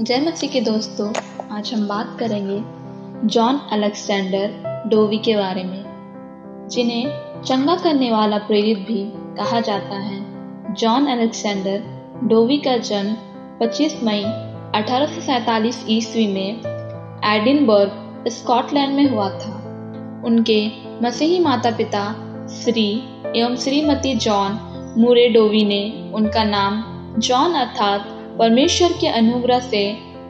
जय मसीह के दोस्तों, आज हम बात करेंगे जॉन अलेक्जेंडर डोवी के बारे में, जिन्हें चंगा करने वाला प्रेरित भी कहा जाता है। जॉन अलेक्जेंडर डोवी का जन्म 25 मई 1847 ईस्वी में एडिनबर्ग, स्कॉटलैंड में हुआ था। उनके मसीही माता पिता श्री एवं श्रीमती जॉन मूरे डोवी ने उनका नाम जॉन अर्थात परमेश्वर के अनुग्रह से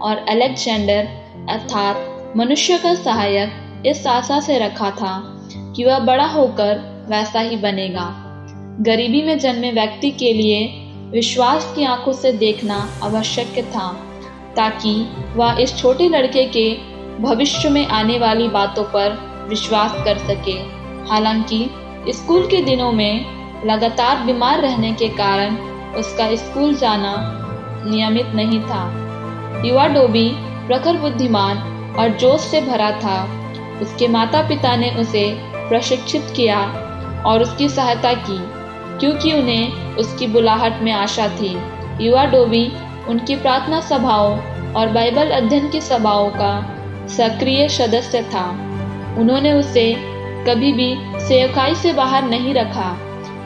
और अलेक्जेंडर अर्थात मनुष्य का सहायक इस आशा से रखा था कि वह बड़ा होकर वैसा ही बनेगा। गरीबी में जन्मे व्यक्ति के लिए विश्वास की आंखों से देखना आवश्यक था, ताकि वह इस छोटे लड़के के भविष्य में आने वाली बातों पर विश्वास कर सके। हालांकि स्कूल के दिनों में लगातार बीमार रहने के कारण उसका स्कूल जाना नियमित नहीं था। युवा डोवी प्रखर बुद्धिमान और जोश से भरा था। उसके माता पिता ने उसे प्रशिक्षित किया और उसकी सहायता की, क्योंकि उन्हें उसकी बुलाहट में आशा थी। युवा डोवी उनकी प्रार्थना सभाओं और बाइबल अध्ययन की सभाओं का सक्रिय सदस्य था। उन्होंने उसे कभी भी सेवकाई से बाहर नहीं रखा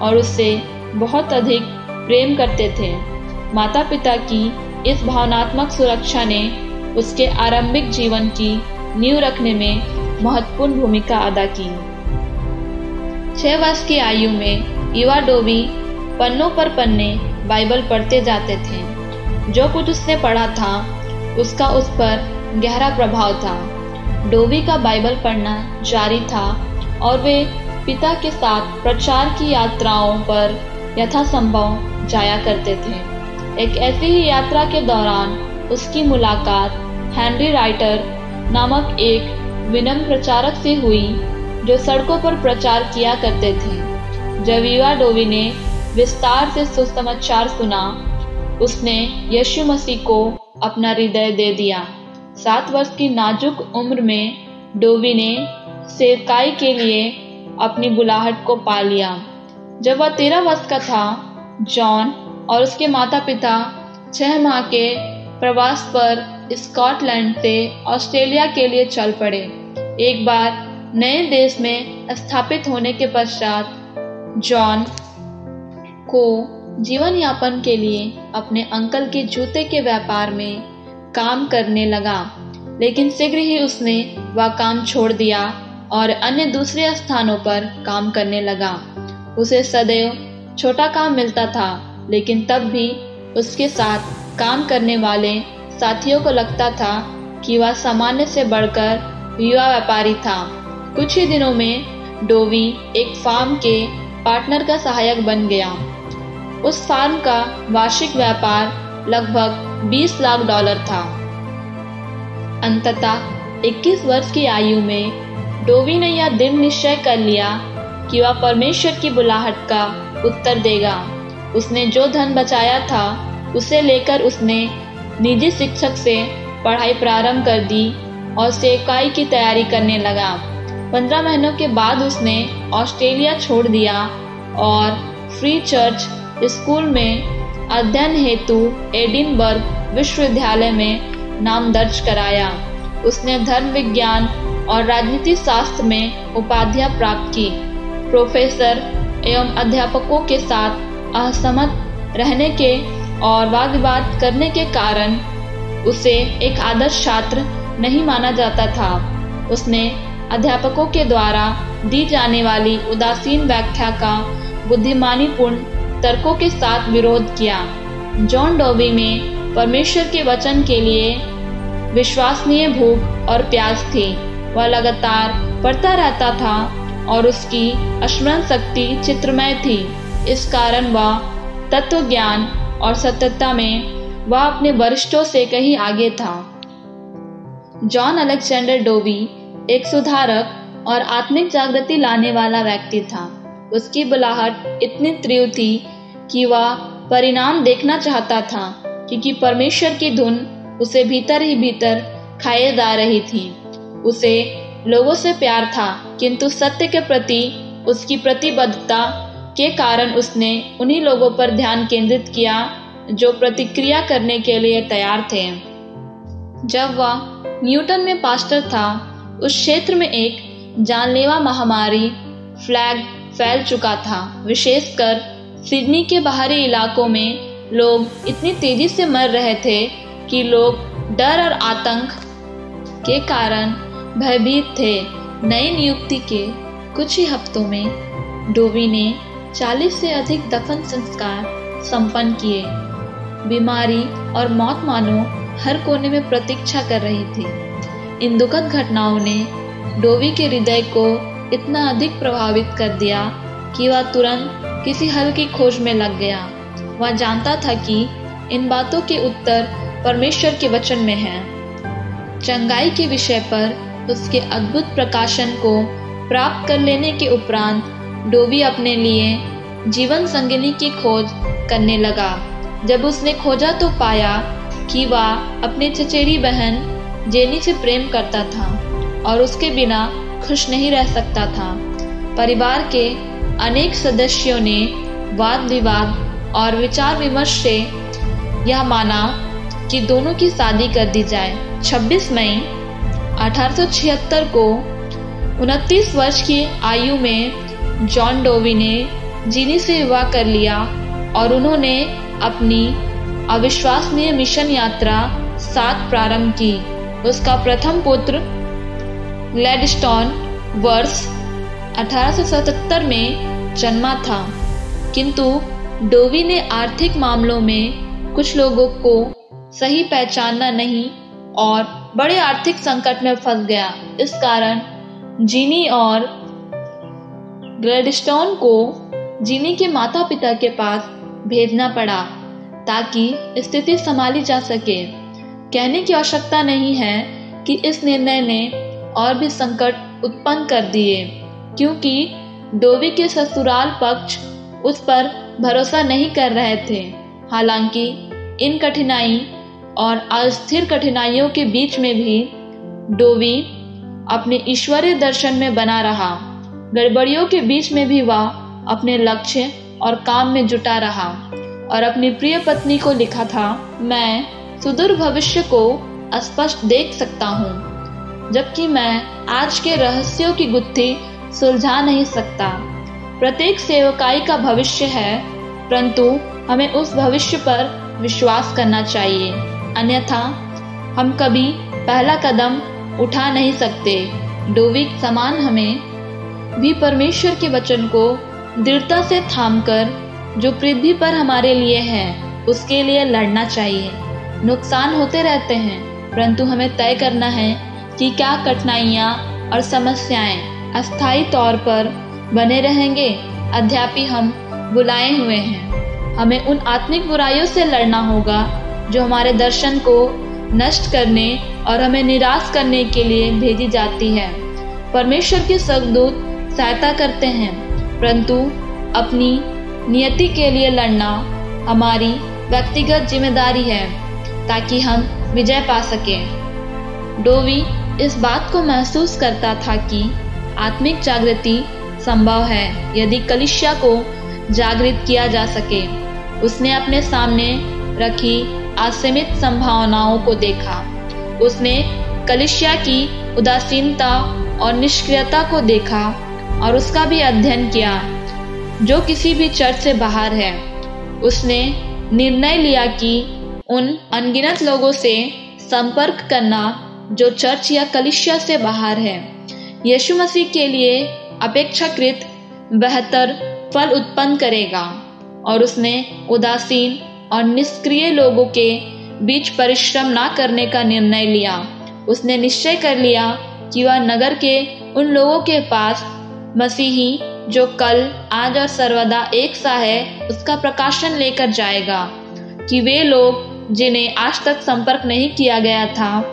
और उससे बहुत अधिक प्रेम करते थे। माता पिता की इस भावनात्मक सुरक्षा ने उसके आरंभिक जीवन की नींव रखने में महत्वपूर्ण भूमिका अदा की। 6 वर्ष की आयु में युवा डोवी पन्नों पर पन्ने बाइबल पढ़ते जाते थे। जो कुछ उसने पढ़ा था उसका उस पर गहरा प्रभाव था। डोवी का बाइबल पढ़ना जारी था और वे पिता के साथ प्रचार की यात्राओं पर यथासंभव जाया करते थे। एक ऐसी ही यात्रा के दौरान उसकी मुलाकात हेनरी राइटर नामक एक विनम्र प्रचारक से हुई, जो सड़कों पर प्रचार किया करते थे। जब युवा डोवी ने विस्तार से सुसमाचार सुना, उसने यीशु मसीह को अपना हृदय दे दिया। 7 वर्ष की नाजुक उम्र में डोवी ने सेवकाई के लिए अपनी बुलाहट को पा लिया। जब वह 13 वर्ष का था, जॉन और उसके माता पिता 6 माह के प्रवास पर स्कॉटलैंड से ऑस्ट्रेलिया के लिए चल पड़े। एक बार नए देश में स्थापित होने के पश्चात जॉन को जीवन यापन के लिए अपने अंकल के जूते के व्यापार में काम करने लगा, लेकिन शीघ्र ही उसने वह काम छोड़ दिया और अन्य दूसरे स्थानों पर काम करने लगा। उसे सदैव छोटा काम मिलता था, लेकिन तब भी उसके साथ काम करने वाले साथियों को लगता था कि वह सामान्य से बढ़कर युवा व्यापारी था। कुछ ही दिनों में डोवी एक फार्म के पार्टनर का सहायक बन गया। उस फार्म का वार्षिक व्यापार लगभग $20 लाख था। अंततः 21 वर्ष की आयु में डोवी ने यह दृढ़ निश्चय कर लिया कि वह परमेश्वर की बुलाहट का उत्तर देगा। उसने जो धन बचाया था उसे लेकर उसने निजी शिक्षक से पढ़ाई प्रारंभ कर दी और सेवकाई की तैयारी करने लगा। 15 महीनों के बाद उसने ऑस्ट्रेलिया छोड़ दिया और फ्री चर्च स्कूल में अध्ययन हेतु एडिनबर्ग विश्वविद्यालय में नाम दर्ज कराया। उसने धर्म विज्ञान और राजनीति शास्त्र में उपाधियां प्राप्त की। प्रोफेसर एवं अध्यापकों के साथ असहमत रहने के और वाद विवाद करने के कारण उसे एक आदर्श छात्र नहीं माना जाता था। उसने अध्यापकों के द्वारा दी जाने वाली उदासीन व्याख्या का बुद्धिमानीपूर्ण तर्कों के साथ विरोध किया। जॉन डोवी में परमेश्वर के वचन के लिए विश्वसनीय भूख और प्यास थी। वह लगातार पढ़ता रहता था और उसकी स्मरण शक्ति चित्रमय थी। इस कारण वह तत्व ज्ञान और सत्यता में वह अपने वरिष्ठों से कहीं आगे था। जॉन अलेक्जेंडर डोवी एक सुधारक और आत्मिक जागृति लाने वाला व्यक्ति था। उसकी बुलाहट इतनी तीव्र थी कि वह परिणाम देखना चाहता था, क्योंकि परमेश्वर की धुन उसे भीतर ही भीतर खाए जा रही थी। उसे लोगों से प्यार था, किंतु सत्य के प्रति उसकी प्रतिबद्धता के कारण उसने उन्हीं लोगों पर ध्यान केंद्रित किया जो प्रतिक्रिया करने के लिए तैयार थे। जब वह न्यूटन में पास्टर था, उस क्षेत्र में एक जानलेवा महामारी फ्लैग फैल चुका था। विशेषकर सिडनी के बाहरी इलाकों में लोग इतनी तेजी से मर रहे थे कि लोग डर और आतंक के कारण भयभीत थे। नई नियुक्ति के कुछ ही हफ्तों में डोवी ने 40 से अधिक दफन संस्कार संपन्न किए। बीमारी और मौत मानो हर कोने में प्रतीक्षा कर रही थी। इन दुखद घटनाओं ने डोवी के हृदय को इतना अधिक प्रभावित कर दिया कि वह तुरंत किसी हल की खोज में लग गया। वह जानता था कि इन बातों के उत्तर परमेश्वर के वचन में हैं। चंगाई के विषय पर उसके अद्भुत प्रकाशन को प्राप्त कर लेने के उपरांत डोवी अपने लिए जीवन संगिनी की खोज करने लगा। जब उसने खोजा तो पाया कि वह अपनी चचेरी बहन जेनी से प्रेम करता था और उसके बिना खुश नहीं रह सकता था। परिवार के अनेक सदस्यों ने वाद विवाद और विचार विमर्श से यह माना कि दोनों की शादी कर दी जाए। 26 मई 1876 को 29 वर्ष की आयु में जॉन डोवी ने जीनी से विवाह कर लिया और उन्होंने अपनी अविश्वसनीय मिशन यात्रा साथ प्रारंभ की। उसका प्रथम पुत्र ग्लैडस्टोन वर्ष 1877 में जन्मा था, किंतु डोवी ने आर्थिक मामलों में कुछ लोगों को सही पहचानना नहीं और बड़े आर्थिक संकट में फंस गया। इस कारण जीनी और ग्लैडस्टोन को जीनी के माता पिता के पास भेजना पड़ा ताकि स्थिति संभाली जा सके। कहने की आवश्यकता नहीं है कि इस निर्णय ने और भी संकट उत्पन्न कर दिए, क्योंकि डोवी के ससुराल पक्ष उस पर भरोसा नहीं कर रहे थे। हालांकि इन कठिनाई और अस्थिर कठिनाइयों के बीच में भी डोवी अपने ईश्वरीय दर्शन में बना रहा। गड़बड़ियों के बीच में भी वह अपने लक्ष्य और काम में जुटा रहा और अपनी प्रिय पत्नी को लिखा था, मैं सुदूर भविष्य को स्पष्ट देख सकता हूँ, जबकि मैं आज के रहस्यों की गुत्थी सुलझा नहीं सकता। प्रत्येक सेवकाई का भविष्य है, परंतु हमें उस भविष्य पर विश्वास करना चाहिए, अन्यथा हम कभी पहला कदम उठा नहीं सकते। डोवी समान हमें भी परमेश्वर के वचन को दृढ़ता से थामकर जो पृथ्वी पर हमारे लिए है उसके लिए लड़ना चाहिए। नुकसान होते रहते हैं, परंतु हमें तय करना है कि क्या कठिनाइयाँ और समस्याएं अस्थायी तौर पर बने रहेंगे। अद्यापि हम बुलाए हुए हैं। हमें उन आत्मिक बुराइयों से लड़ना होगा जो हमारे दर्शन को नष्ट करने और हमें निराश करने के लिए भेजी जाती है। परमेश्वर के स्वर्गदूत सहायता करते हैं, परंतु अपनी नियति के लिए लड़ना हमारी व्यक्तिगत जिम्मेदारी है ताकि हम विजय पा सकें। डोवी इस बात को महसूस करता था कि आत्मिक जागृति संभव है यदि कलीसिया को जागृत किया जा सके। उसने अपने सामने रखी असीमित संभावनाओं को देखा। उसने कलीसिया की उदासीनता और निष्क्रियता को देखा और उसका भी अध्ययन किया जो किसी भी चर्च से बाहर है। उसने निर्णय लिया कि उन अनगिनत लोगों से संपर्क करना जो चर्च या कलीसिया से बाहर है यीशु मसीह के लिए अपेक्षाकृत बेहतर फल उत्पन्न करेगा। और उसने उदासीन और निष्क्रिय लोगों के बीच परिश्रम ना करने का निर्णय लिया। उसने निश्चय कर लिया कि वह नगर के उन लोगों के पास मसीही जो कल आज और सर्वदा एक सा है उसका प्रकाशन लेकर जाएगा, कि वे लोग जिन्हें आज तक संपर्क नहीं किया गया था,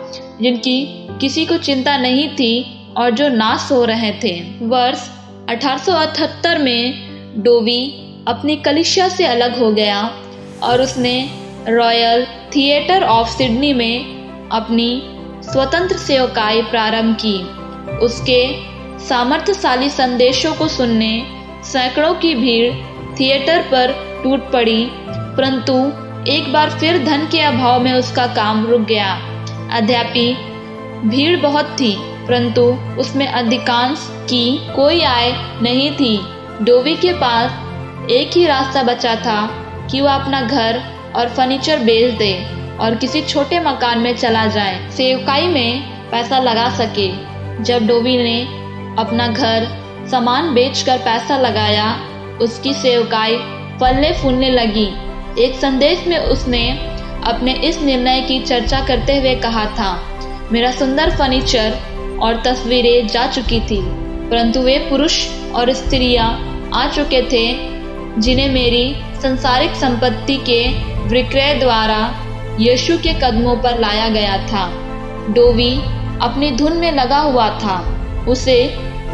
जिनकी किसी को चिंता नहीं थी और जो नाश हो रहे थे। वर्ष 1878 में डोवी अपनी कलीसिया से अलग हो गया और उसने रॉयल थिएटर ऑफ सिडनी में अपनी स्वतंत्र सेवकाई प्रारंभ की। उसके सामर्थ्यशाली संदेशों को सुनने सैकड़ों की भीड़ थिएटर पर टूट पड़ी, परंतु एक बार फिर धन के अभाव में उसका काम रुक गया। अद्यापि भीड़ बहुत थी, परंतु उसमें अधिकांश की कोई आय नहीं थी। डोवी के पास एक ही रास्ता बचा था कि वह अपना घर और फर्नीचर बेच दे और किसी छोटे मकान में चला जाए, सेवकाई में पैसा लगा सके। जब डोवी ने अपना घर सामान बेचकर पैसा लगाया, उसकी सेवकाई फलने फूलने लगी। एक संदेश में उसने अपने इस निर्णय की चर्चा करते हुए कहा था, मेरा सुंदर फर्नीचर और तस्वीरें जा चुकी थी, परंतु वे पुरुष और स्त्रियां आ चुके थे जिन्हें मेरी संसारिक संपत्ति के विक्रय द्वारा यीशु के कदमों पर लाया गया था। डोवी अपनी धुन में लगा हुआ था। उसे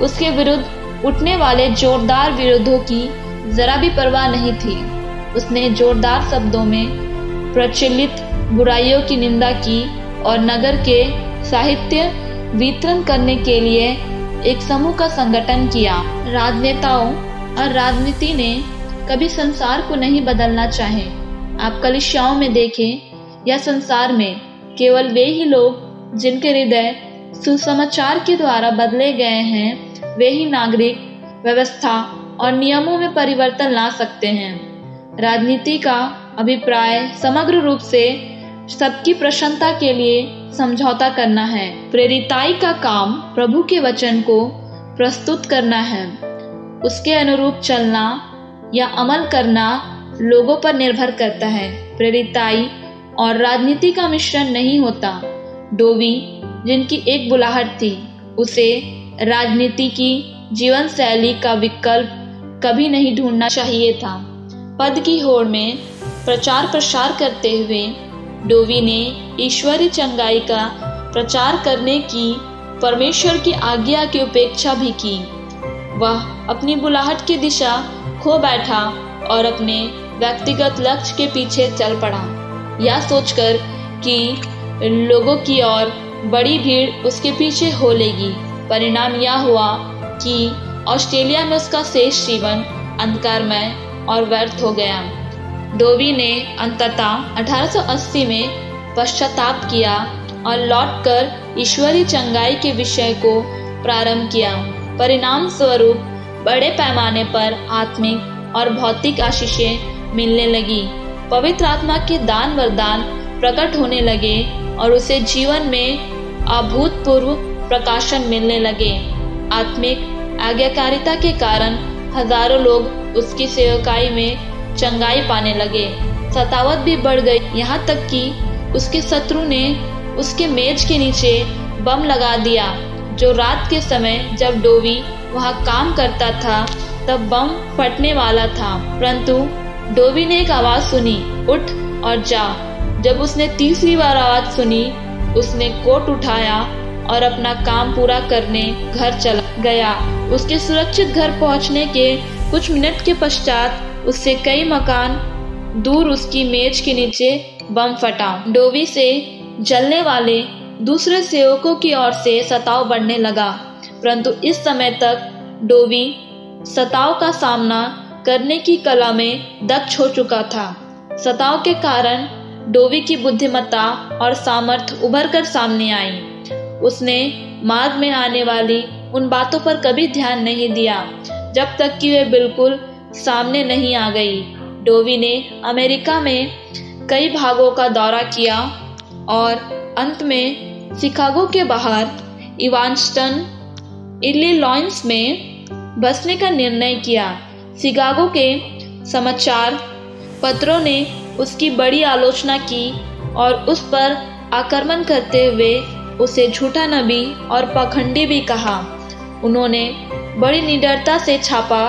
उसके विरुद्ध उठने वाले जोरदार विरोधों की जरा भी परवाह नहीं थी। उसने जोरदार शब्दों में प्रचलित बुराइयों की निंदा की और नगर के साहित्य वितरण करने के लिए एक समूह का संगठन किया। राजनेताओं और राजनीति ने कभी संसार को नहीं बदलना चाहे। आप कलीसियाओं में देखें या संसार में, केवल वे ही लोग जिनके हृदय सुसमाचार के द्वारा बदले गए हैं, वे ही नागरिक व्यवस्था और नियमों में परिवर्तन ला सकते हैं। राजनीति का अभिप्राय समग्र रूप से सबकी प्रसन्नता के लिए समझौता करना है। प्रेरिताई का काम प्रभु के वचन को प्रस्तुत करना है। उसके अनुरूप चलना या अमल करना लोगों पर निर्भर करता है। प्रेरिताई और राजनीति का मिश्रण नहीं होता। डोवी, जिनकी एक बुलाहट थी, उसे राजनीति की जीवन शैली का विकल्प कभी नहीं ढूंढना चाहिए था। पद की होड़ में प्रचार प्रसार करते हुए डोवी ने ईश्वरीय चंगाई का प्रचार करने की परमेश्वर की आज्ञा की उपेक्षा भी की। वह अपनी बुलाहट की दिशा खो बैठा और अपने व्यक्तिगत लक्ष्य के पीछे चल पड़ा, यह सोचकर कि लोगों की और बड़ी भीड़ उसके पीछे हो लेगी। परिणाम यह हुआ कि ऑस्ट्रेलिया में उसका शेष जीवन अंधकारमय और व्यर्थ हो गया। डोवी ने अंततः 1880 में पश्चाताप किया और लौटकर ईश्वरीय चंगाई के विषय को प्रारंभ किया। परिणाम स्वरूप बड़े पैमाने पर आत्मिक और भौतिक आशीषें मिलने लगी। पवित्र आत्मा के दान वरदान प्रकट होने लगे और उसे जीवन में अभूतपूर्व प्रकाशन मिलने लगे। आत्मिक आज्ञाकारिता के कारण हजारों लोग उसकी सेवकाई में चंगाई पाने लगे। सतावट भी बढ़ गई, यहाँ तक कि उसके शत्रु ने उसके मेज के नीचे बम लगा दिया। जो रात के समय जब डोवी वहाँ काम करता था, तब बम फटने वाला था, परंतु डोवी ने एक आवाज सुनी, उठ और जा। जब उसने तीसरी बार आवाज सुनी, उसने कोट उठाया और अपना काम पूरा करने घर चला गया। उसके सुरक्षित घर पहुंचने के कुछ मिनट के पश्चात उससे कई मकान दूर उसकी मेज के नीचे बम फटा। डोवी से जलने वाले दूसरे सेवकों की ओर से सताव बढ़ने लगा, परंतु इस समय तक डोवी सताव का सामना करने की कला में दक्ष हो चुका था। सताव के कारण डोवी की बुद्धिमत्ता और सामर्थ्य उभर कर सामने आई। उसने मार्ग में आने वाली उन बातों पर कभी ध्यान नहीं दिया जब तक कि वे बिल्कुल सामने नहीं आ गई। डोवी ने अमेरिका में कई भागों का दौरा किया और अंत में शिकागो के बाहर इवांस्टन, इलिनॉइस में बसने का निर्णय किया। शिकागो के समाचार पत्रों ने उसकी बड़ी आलोचना की और उस पर आक्रमण करते हुए उसे झूठा नबी और पाखंडी भी कहा। उन्होंने बड़ी निडरता से छापा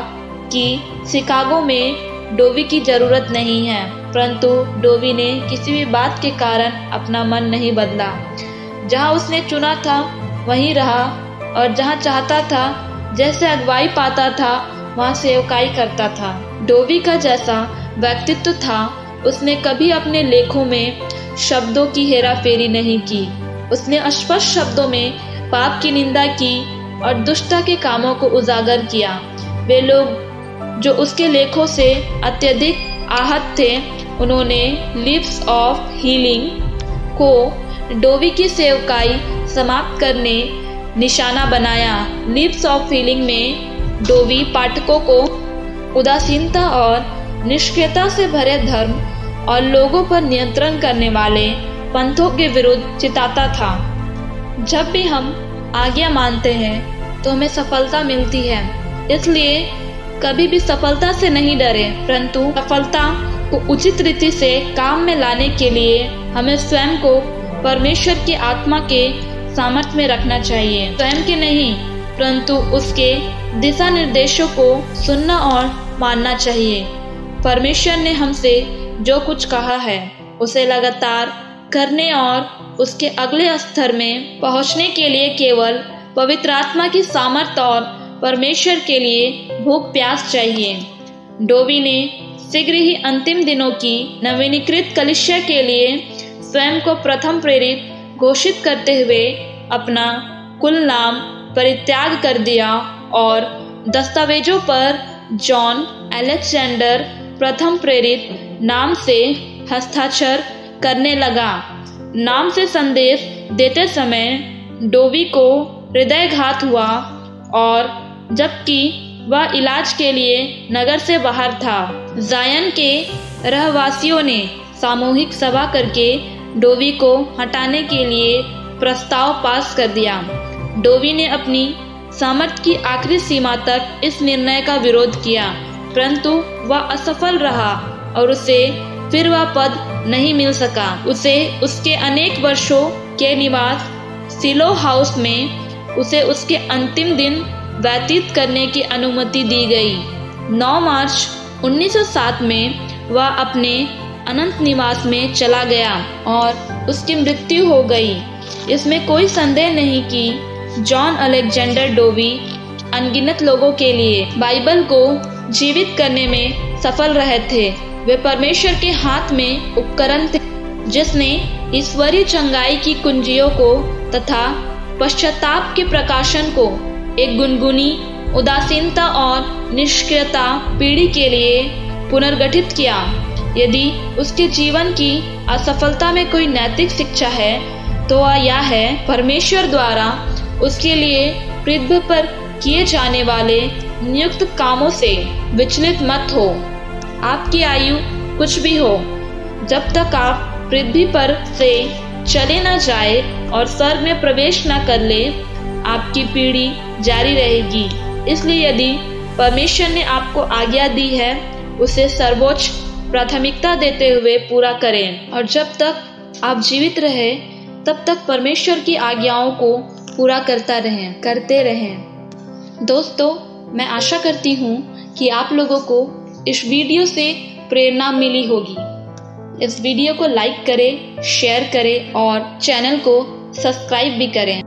कि शिकागो में डोवी की जरूरत नहीं है, परंतु डोवी ने किसी भी बात के कारण अपना मन नहीं बदला। जहां उसने चुना था वहीं रहा और जहां चाहता था, जैसे अगुवाई पाता था, वहां सेवकाई करता था। डोवी का जैसा व्यक्तित्व था, उसने कभी अपने लेखों में शब्दों की हेराफेरी नहीं की। उसने स्पष्ट शब्दों में पाप की निंदा की और दुष्टता के कामों को उजागर किया। वे लोग जो उसके लेखों से अत्यधिक आहत थे, उन्होंने लिप्स ऑफ हीलिंग को डोवी की सेवकाई समाप्त करने निशाना बनाया। लिप्स ऑफ फीलिंग में डोवी पाठकों को उदासीनता और निष्क्रियता से भरे धर्म और लोगों पर नियंत्रण करने वाले पंथों के विरुद्ध चिताता था। जब भी हम आज्ञा मानते हैं तो हमें सफलता मिलती है, इसलिए कभी भी सफलता से नहीं डरे, परंतु सफलता को उचित रीति से काम में लाने के लिए हमें स्वयं को परमेश्वर की आत्मा के सामर्थ्य में रखना चाहिए। स्वयं के नहीं, परंतु उसके दिशा निर्देशों को सुनना और मानना चाहिए। परमेश्वर ने हमसे जो कुछ कहा है उसे लगातार करने और उसके अगले स्तर में पहुंचने के लिए केवल पवित्र आत्मा की सामर्थ्य और परमेश्वर के लिए भूख प्यास चाहिए। डोवी ने शीघ्र ही अंतिम दिनों की नवीनीकृत कलीसिया के लिए स्वयं को प्रथम प्रेरित घोषित करते हुए अपना कुल नाम परित्याग कर दिया और दस्तावेजों पर जॉन अलेक्जेंडर प्रथम प्रेरित नाम से हस्ताक्षर करने लगा। नाम से संदेश देते समय डोवी को हृदयघात हुआ और जबकि वह इलाज के लिए नगर से बाहर था। जायन के रहवासियों ने सामूहिक सभा करके डोवी को हटाने के लिए प्रस्ताव पास कर दिया। डोवी ने अपनी सामर्थ्य की आखिरी सीमा तक इस निर्णय का विरोध किया, परंतु वह असफल रहा और उसे फिर वह पद नहीं मिल सका। उसे उसके अनेक वर्षों के निवास सिलो हाउस में उसे उसके अंतिम दिन व्यतीत करने की अनुमति दी गई। 9 मार्च 1907 में वह अपने अनंत निवास में चला गया और उसकी मृत्यु हो गई। इसमें कोई संदेह नहीं कि जॉन अलेक्जेंडर डोवी अनगिनत लोगों के लिए बाइबल को जीवित करने में सफल रहे थे। वे परमेश्वर के हाथ में उपकरण थे जिसने ईश्वरीय चंगाई की कुंजियों को तथा पश्चाताप के प्रकाशन को एक गुनगुनी उदासीनता और निष्क्रियता पीढ़ी के लिए पुनर्गठित किया। यदि उसके जीवन की असफलता में कोई नैतिक शिक्षा है तो वह यह है, परमेश्वर द्वारा उसके लिए पृथ्वी पर किए जाने वाले नियुक्त कामों से विचलित मत हो। आपकी आयु कुछ भी हो, जब तक आप पृथ्वी पर से चले न जाए और स्वर्ग में प्रवेश न कर ले, आपकी पीढ़ी जारी रहेगी। इसलिए यदि परमेश्वर ने आपको आज्ञा दी है, उसे सर्वोच्च प्राथमिकता देते हुए पूरा करें और जब तक आप जीवित रहे तब तक परमेश्वर की आज्ञाओं को पूरा करते रहें। दोस्तों, मैं आशा करती हूँ कि आप लोगों को इस वीडियो से प्रेरणा मिली होगी। इस वीडियो को लाइक करें, शेयर करें और चैनल को सब्सक्राइब भी करें।